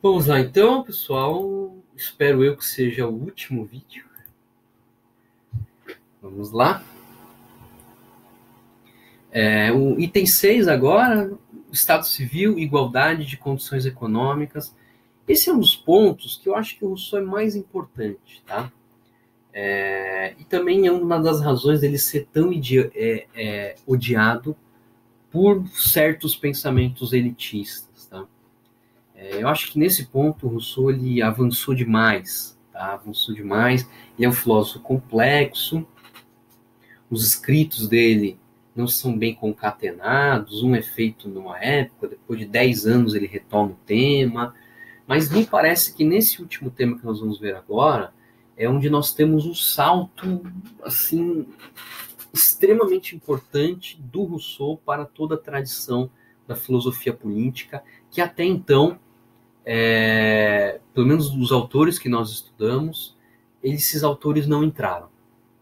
Vamos lá então, pessoal. Espero eu que seja o último vídeo. Vamos lá. O item 6 agora, Estado Civil, igualdade de condições econômicas. Esse é um dos pontos que eu acho que o Rousseau é mais importante, tá? E também é uma das razões dele ser tão odiado por certos pensamentos elitistas, tá? Eu acho que nesse ponto o Rousseau ele avançou demais, tá? Avançou demais. Ele é um filósofo complexo. Os escritos dele não são bem concatenados. Um é feito numa época, depois de 10 anos ele retoma o tema. Mas me parece que nesse último tema que nós vamos ver agora é onde nós temos um salto assim extremamente importante do Rousseau para toda a tradição da filosofia política, que até então, pelo menos dos autores que nós estudamos, esses autores não entraram,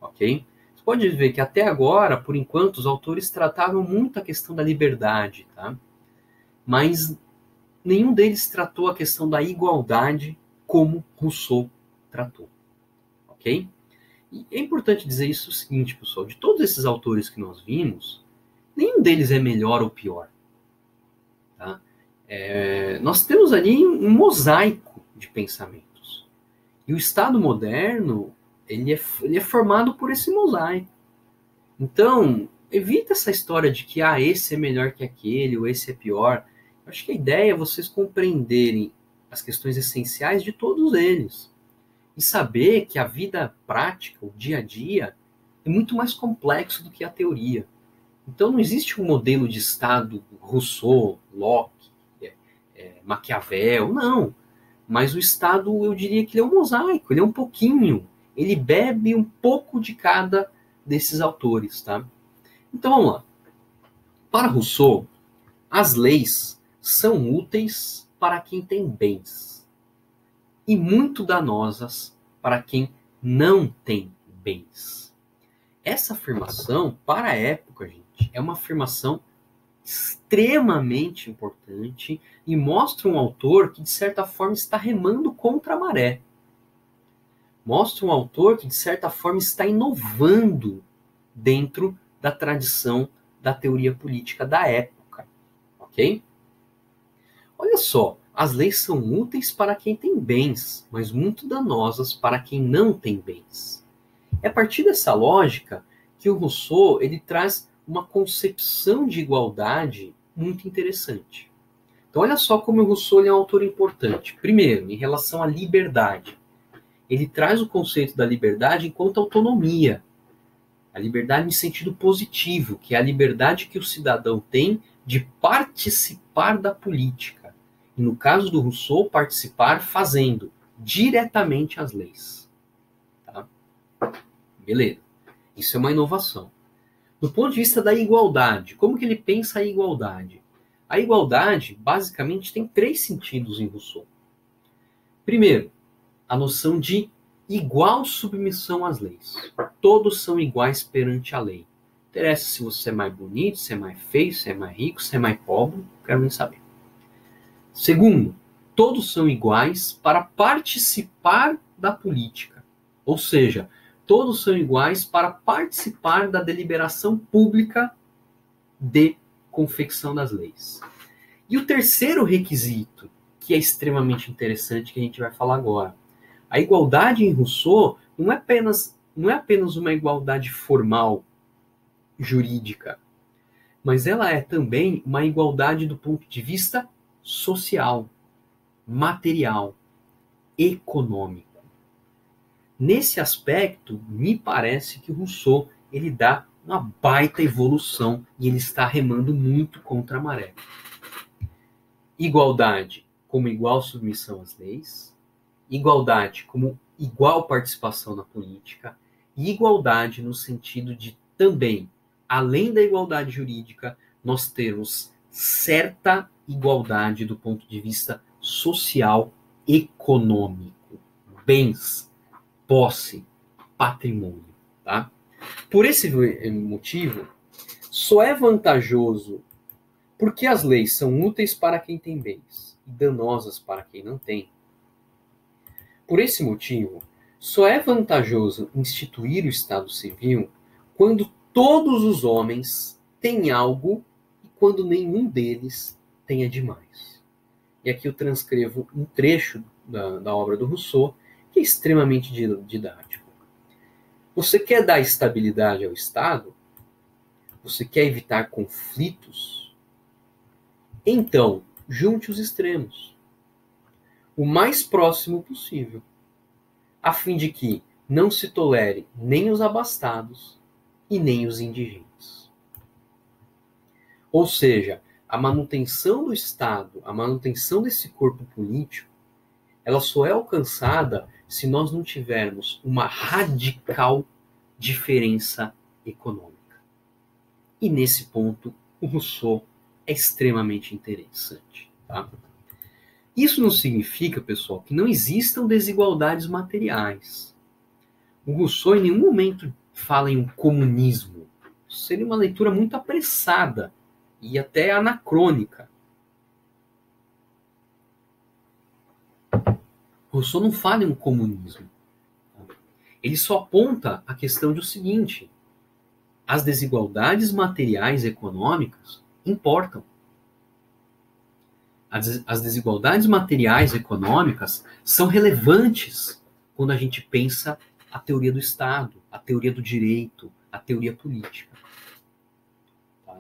ok? Você pode ver que até agora, por enquanto, os autores tratavam muito a questão da liberdade, tá? Mas nenhum deles tratou a questão da igualdade como Rousseau tratou, ok? E é importante dizer isso o seguinte, pessoal, de todos esses autores que nós vimos, nenhum deles é melhor ou pior, tá? Nós temos ali um mosaico de pensamentos. E o Estado moderno, ele é formado por esse mosaico. Então, evita essa história de que esse é melhor que aquele, ou esse é pior. Eu acho que a ideia é vocês compreenderem as questões essenciais de todos eles. E saber que a vida prática, o dia a dia, é muito mais complexo do que a teoria. Então não existe um modelo de Estado Rousseau, Locke, Maquiavel, não. Mas o Estado, eu diria que ele é um mosaico, ele é um pouquinho. Ele bebe um pouco de cada desses autores, tá? Então vamos lá. Para Rousseau, as leis são úteis para quem tem bens e muito danosas para quem não tem bens. Essa afirmação, para a época, gente, é uma afirmação extremamente importante e mostra um autor que, de certa forma, está remando contra a maré. Mostra um autor que, de certa forma, está inovando dentro da tradição da teoria política da época. Ok? Olha só, as leis são úteis para quem tem bens, mas muito danosas para quem não tem bens. É a partir dessa lógica que o Rousseau ele traz uma concepção de igualdade muito interessante. Então, olha só como o Rousseau ele é um autor importante. Primeiro, em relação à liberdade. Ele traz o conceito da liberdade enquanto autonomia. A liberdade em sentido positivo, que é a liberdade que o cidadão tem de participar da política. E no caso do Rousseau, participar fazendo diretamente as leis. Tá? Beleza. Isso é uma inovação. Do ponto de vista da igualdade, como que ele pensa a igualdade? A igualdade, basicamente, tem 3 sentidos em Rousseau. Primeiro, a noção de igual submissão às leis. Todos são iguais perante a lei. Não interessa se você é mais bonito, se é mais feio, se é mais rico, se é mais pobre, não quero nem saber. Segundo, todos são iguais para participar da política. Ou seja, todos são iguais para participar da deliberação pública de confecção das leis. E o terceiro requisito, que é extremamente interessante, que a gente vai falar agora. A igualdade em Rousseau não é apenas uma igualdade formal, jurídica, mas ela é também uma igualdade do ponto de vista social, material, econômico. Nesse aspecto, me parece que Rousseau ele dá uma baita evolução e ele está remando muito contra a maré. Igualdade como igual submissão às leis, igualdade como igual participação na política e igualdade no sentido de também, além da igualdade jurídica, nós termos certa igualdade do ponto de vista social, econômico, bens, posse, patrimônio, tá? Por esse motivo, só é vantajoso porque as leis são úteis para quem tem bens e danosas para quem não tem. Por esse motivo, só é vantajoso instituir o Estado Civil quando todos os homens têm algo e quando nenhum deles tenha demais. E aqui eu transcrevo um trecho da obra do Rousseau, que é extremamente didático. Você quer dar estabilidade ao Estado? Você quer evitar conflitos? Então, junte os extremos, o mais próximo possível, a fim de que não se tolere nem os abastados e nem os indigentes. Ou seja, a manutenção do Estado, a manutenção desse corpo político, ela só é alcançada se nós não tivermos uma radical diferença econômica. E nesse ponto, o Rousseau é extremamente interessante. Tá? Isso não significa, pessoal, que não existam desigualdades materiais. O Rousseau em nenhum momento fala em um comunismo. Isso seria uma leitura muito apressada e até anacrônica. Rousseau não fala em um comunismo. Ele só aponta a questão de o seguinte: as desigualdades materiais e econômicas importam. As desigualdades materiais e econômicas são relevantes quando a gente pensa a teoria do Estado, a teoria do direito, a teoria política. Tá?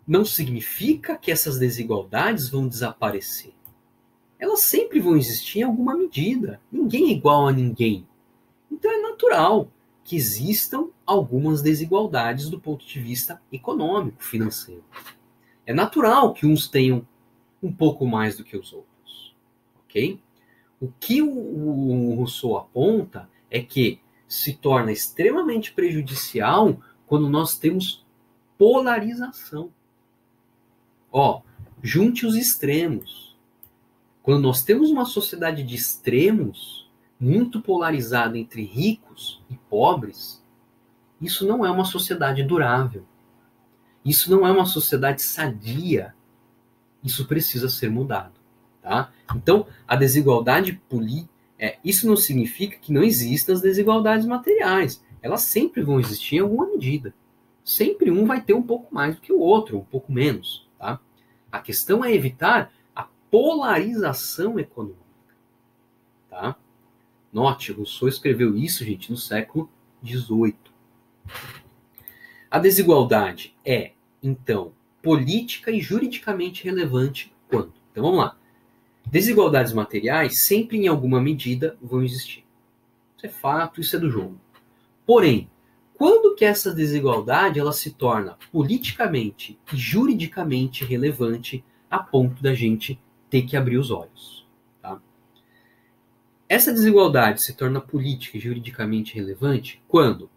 Não significa que essas desigualdades vão desaparecer. Elas sempre vão existir em alguma medida. Ninguém é igual a ninguém. Então é natural que existam algumas desigualdades do ponto de vista econômico, financeiro. É natural que uns tenham um pouco mais do que os outros. Ok? O que o Rousseau aponta é que se torna extremamente prejudicial quando nós temos polarização. Junte os extremos. Quando nós temos uma sociedade de extremos, muito polarizada entre ricos e pobres, isso não é uma sociedade durável. Isso não é uma sociedade sadia. Isso precisa ser mudado. Tá? Então, a desigualdade política, isso não significa que não existam as desigualdades materiais. Elas sempre vão existir em alguma medida. Sempre um vai ter um pouco mais do que o outro, um pouco menos. Tá? A questão é evitar a polarização econômica. Tá? Note, Rousseau escreveu isso, gente, no século XVIII. A desigualdade é, então, política e juridicamente relevante quando? Então vamos lá. Desigualdades materiais sempre em alguma medida vão existir. Isso é fato, isso é do jogo. Porém, quando que essa desigualdade ela se torna politicamente e juridicamente relevante a ponto da gente ter que abrir os olhos? Tá? Essa desigualdade se torna política e juridicamente relevante quando?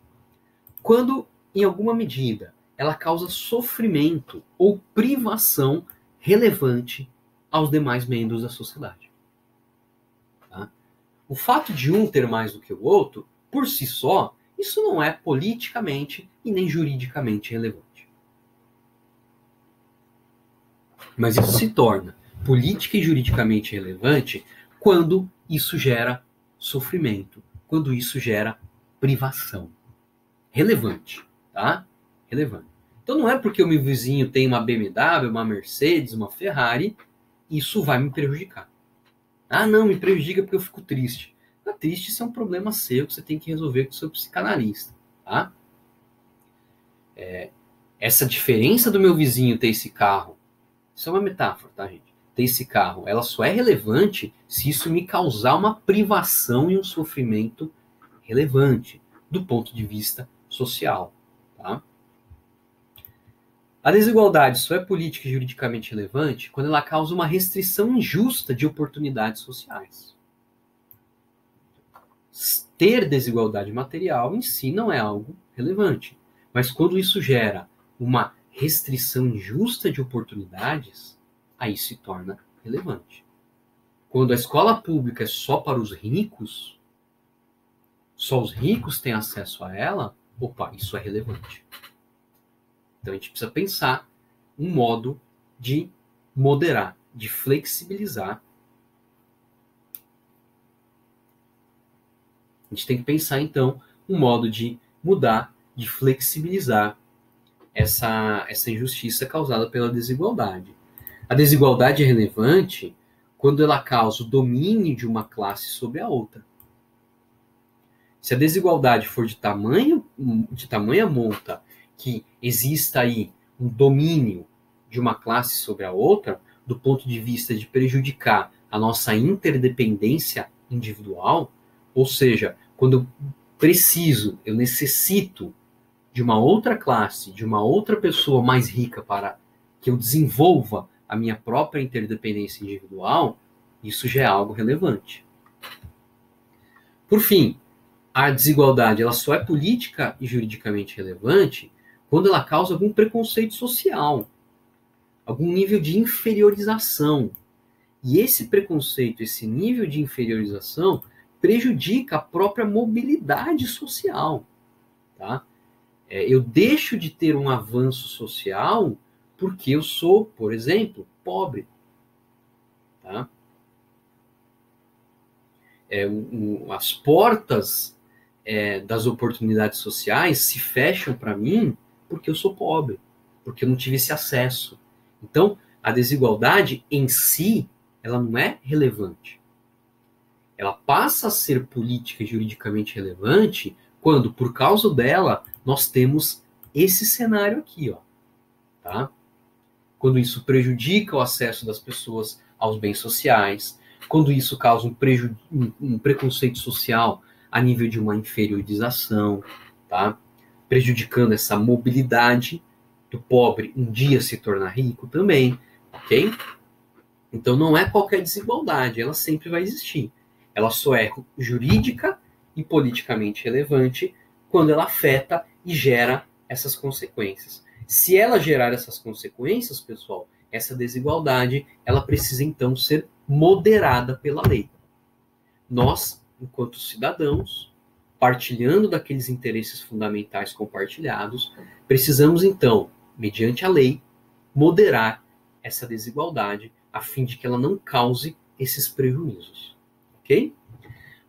Quando, em alguma medida, ela causa sofrimento ou privação relevante aos demais membros da sociedade. Tá? O fato de um ter mais do que o outro, por si só, isso não é politicamente e nem juridicamente relevante. Mas isso se torna política e juridicamente relevante quando isso gera sofrimento, quando isso gera privação. Relevante, tá? Relevante. Então não é porque o meu vizinho tem uma BMW, uma Mercedes, uma Ferrari, isso vai me prejudicar. Ah, não, me prejudica porque eu fico triste. Tá triste, isso é um problema seu que você tem que resolver com o seu psicanalista, tá? Essa diferença do meu vizinho ter esse carro, isso é uma metáfora, tá, gente? Ter esse carro, ela só é relevante se isso me causar uma privação e um sofrimento relevante do ponto de vista social, tá? A desigualdade só é política e juridicamente relevante quando ela causa uma restrição injusta de oportunidades sociais. Ter desigualdade material em si não é algo relevante, mas quando isso gera uma restrição injusta de oportunidades, aí se torna relevante. Quando a escola pública é só para os ricos, só os ricos têm acesso a ela, opa, isso é relevante. Então a gente precisa pensar um modo de moderar, de flexibilizar. A gente tem que pensar, então, um modo de mudar, de flexibilizar essa injustiça causada pela desigualdade. A desigualdade é relevante quando ela causa o domínio de uma classe sobre a outra. Se a desigualdade for de tamanha monta que exista aí um domínio de uma classe sobre a outra, do ponto de vista de prejudicar a nossa interdependência individual, ou seja, quando eu necessito de uma outra classe, de uma outra pessoa mais rica para que eu desenvolva a minha própria interdependência individual, isso já é algo relevante. Por fim, a desigualdade ela só é política e juridicamente relevante quando ela causa algum preconceito social, algum nível de inferiorização. E esse preconceito, esse nível de inferiorização, prejudica a própria mobilidade social. Tá? Eu deixo de ter um avanço social porque eu sou, por exemplo, pobre. Tá? As portas das oportunidades sociais se fecham para mim porque eu sou pobre, porque eu não tive esse acesso. Então, a desigualdade em si, ela não é relevante. Ela passa a ser política e juridicamente relevante quando, por causa dela, nós temos esse cenário aqui, ó, tá? Quando isso prejudica o acesso das pessoas aos bens sociais, quando isso causa um preconceito social a nível de uma inferiorização, tá? Prejudicando essa mobilidade do pobre um dia se tornar rico também, ok? Então não é qualquer desigualdade, ela sempre vai existir. Ela só é jurídica e politicamente relevante quando ela afeta e gera essas consequências. Se ela gerar essas consequências, pessoal, essa desigualdade, ela precisa então ser moderada pela lei. Nós, enquanto cidadãos, partilhando daqueles interesses fundamentais compartilhados, precisamos então, mediante a lei, moderar essa desigualdade a fim de que ela não cause esses prejuízos. Ok?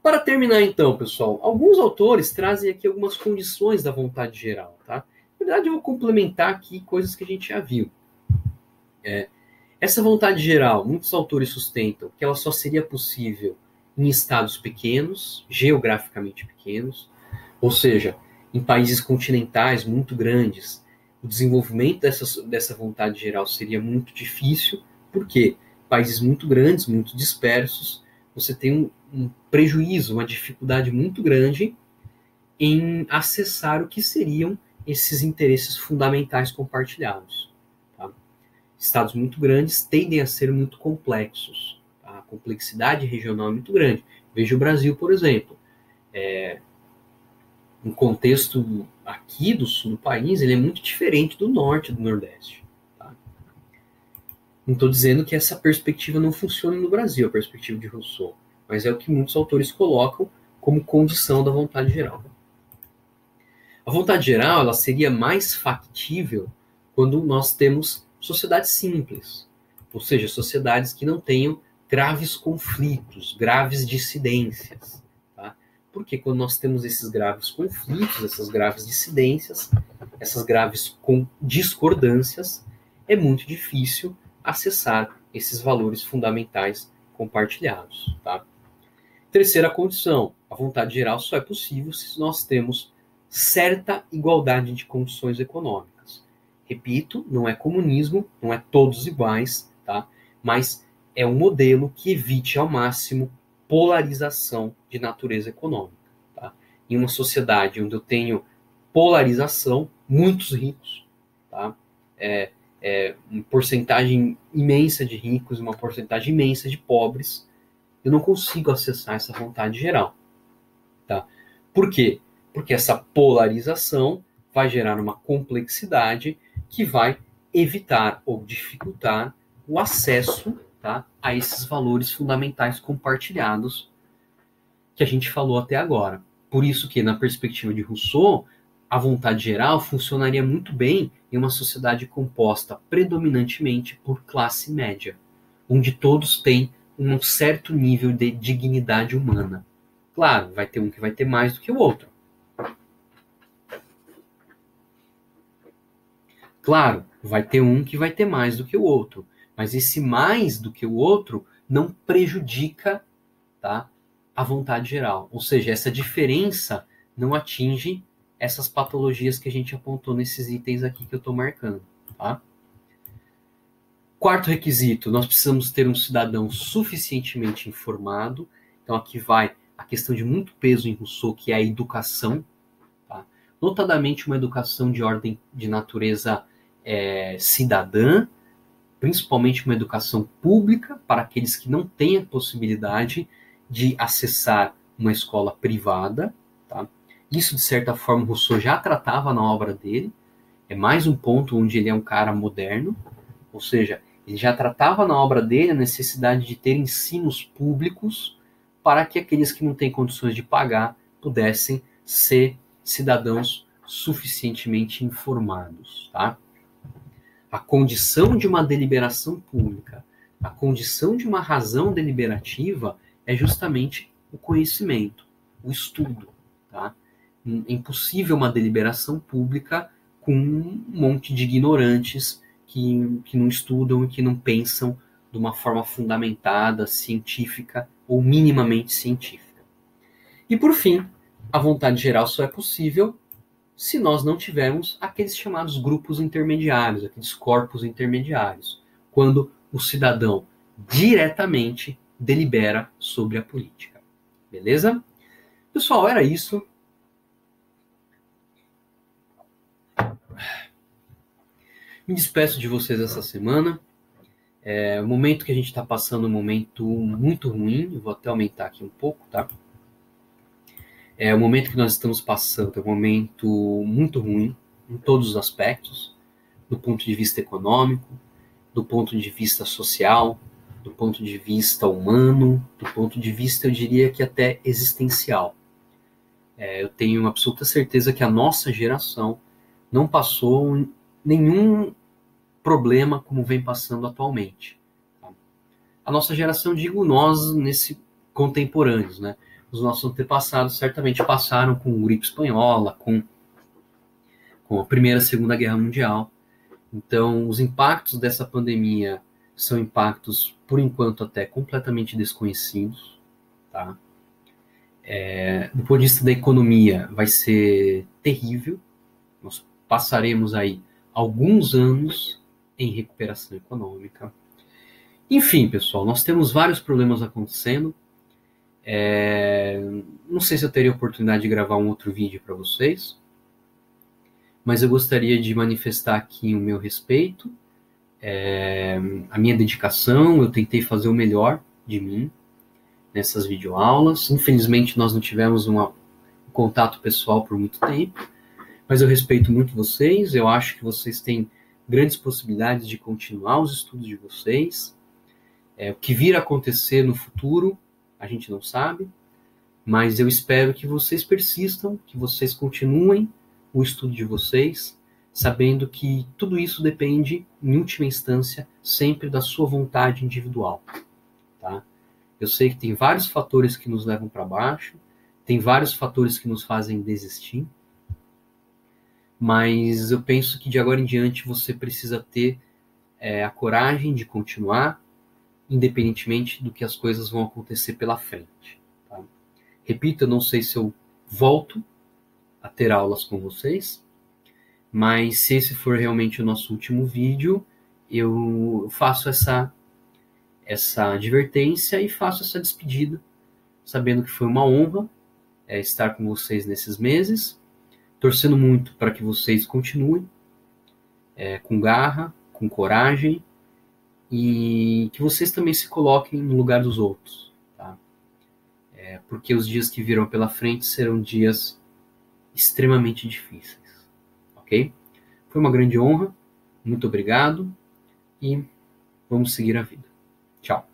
Para terminar então, pessoal, alguns autores trazem aqui algumas condições da vontade geral, tá? Na verdade, eu vou complementar aqui coisas que a gente já viu. Essa vontade geral, muitos autores sustentam que ela só seria possível em estados pequenos, geograficamente pequenos, ou seja, em países continentais muito grandes, o desenvolvimento dessa vontade geral seria muito difícil, porque países muito grandes, muito dispersos, você tem um prejuízo, uma dificuldade muito grande em acessar o que seriam esses interesses fundamentais compartilhados. Tá? Estados muito grandes tendem a ser muito complexos. Tá? A complexidade regional é muito grande. Veja o Brasil, por exemplo. Um contexto aqui do sul do país, ele é muito diferente do norte e do nordeste. Tá? Não estou dizendo que essa perspectiva não funcione no Brasil, a perspectiva de Rousseau, mas é o que muitos autores colocam como condição da vontade geral. A vontade geral ela seria mais factível quando nós temos sociedades simples, ou seja, sociedades que não tenham graves conflitos, graves dissidências. Tá? Porque quando nós temos esses graves conflitos, essas graves dissidências, essas graves discordâncias, é muito difícil acessar esses valores fundamentais compartilhados. Tá? Terceira condição, a vontade geral só é possível se nós temos certa igualdade de condições econômicas. Repito, não é comunismo, não é todos iguais, tá? Mas é um modelo que evite ao máximo polarização de natureza econômica. Tá? Em uma sociedade onde eu tenho polarização, muitos ricos, tá? Uma porcentagem imensa de ricos, uma porcentagem imensa de pobres, eu não consigo acessar essa vontade geral. Tá? Por quê? Porque essa polarização vai gerar uma complexidade que vai evitar ou dificultar o acesso, tá, a esses valores fundamentais compartilhados que a gente falou até agora. Por isso que, na perspectiva de Rousseau, a vontade geral funcionaria muito bem em uma sociedade composta predominantemente por classe média. onde todos têm um certo nível de dignidade humana. Claro, vai ter um que vai ter mais do que o outro. Claro, vai ter um que vai ter mais do que o outro. Mas esse mais do que o outro não prejudica, tá, a vontade geral. Ou seja, essa diferença não atinge essas patologias que a gente apontou nesses itens aqui que eu estou marcando. Tá? Quarto requisito, nós precisamos ter um cidadão suficientemente informado. Então aqui vai a questão de muito peso em Rousseau, que é a educação. Tá? Notadamente uma educação de ordem de natureza cidadã, principalmente uma educação pública para aqueles que não têm a possibilidade de acessar uma escola privada. Tá? Isso, de certa forma, Rousseau já tratava na obra dele. É mais um ponto onde ele é um cara moderno, ou seja, ele já tratava na obra dele a necessidade de ter ensinos públicos para que aqueles que não têm condições de pagar pudessem ser cidadãos suficientemente informados. Tá? A condição de uma deliberação pública, a condição de uma razão deliberativa é justamente o conhecimento, o estudo. Tá? É impossível uma deliberação pública com um monte de ignorantes que não estudam e que não pensam de uma forma fundamentada, científica ou minimamente científica. E por fim, a vontade geral só é possível se nós não tivermos aqueles chamados grupos intermediários, aqueles corpos intermediários, quando o cidadão diretamente delibera sobre a política. Beleza? Pessoal, era isso. Me despeço de vocês essa semana. O momento que a gente está passando é um momento muito ruim. Eu vou até aumentar aqui um pouco, tá? O momento que nós estamos passando é um momento muito ruim em todos os aspectos, do ponto de vista econômico, do ponto de vista social, do ponto de vista humano, do ponto de vista, eu diria que até existencial. Eu tenho absoluta certeza que a nossa geração não passou nenhum problema como vem passando atualmente. A nossa geração, digo nós, nesse contemporâneos, né? Os nossos antepassados certamente passaram com gripe espanhola, com a Primeira e Segunda Guerra Mundial. Então, os impactos dessa pandemia são impactos, por enquanto, até completamente desconhecidos. Tá? Do ponto de vista da economia, vai ser terrível. Nós passaremos aí alguns anos em recuperação econômica. Enfim, pessoal, nós temos vários problemas acontecendo. Não sei se eu teria oportunidade de gravar um outro vídeo para vocês, mas eu gostaria de manifestar aqui o meu respeito, a minha dedicação. Eu tentei fazer o melhor de mim nessas videoaulas. Infelizmente, nós não tivemos um contato pessoal por muito tempo, mas eu respeito muito vocês. Eu acho que vocês têm grandes possibilidades de continuar os estudos de vocês. O que vir a acontecer no futuro, a gente não sabe, mas eu espero que vocês persistam, que vocês continuem o estudo de vocês, sabendo que tudo isso depende, em última instância, sempre da sua vontade individual. Tá? Eu sei que tem vários fatores que nos levam para baixo, tem vários fatores que nos fazem desistir, mas eu penso que de agora em diante você precisa ter a coragem de continuar, independentemente do que as coisas vão acontecer pela frente. Tá? Repito, eu não sei se eu volto a ter aulas com vocês, mas se esse for realmente o nosso último vídeo, eu faço essa advertência e faço essa despedida, sabendo que foi uma honra estar com vocês nesses meses, torcendo muito para que vocês continuem com garra, com coragem, e que vocês também se coloquem no lugar dos outros, tá? Porque os dias que virão pela frente serão dias extremamente difíceis, ok? Foi uma grande honra, muito obrigado, e vamos seguir a vida. Tchau.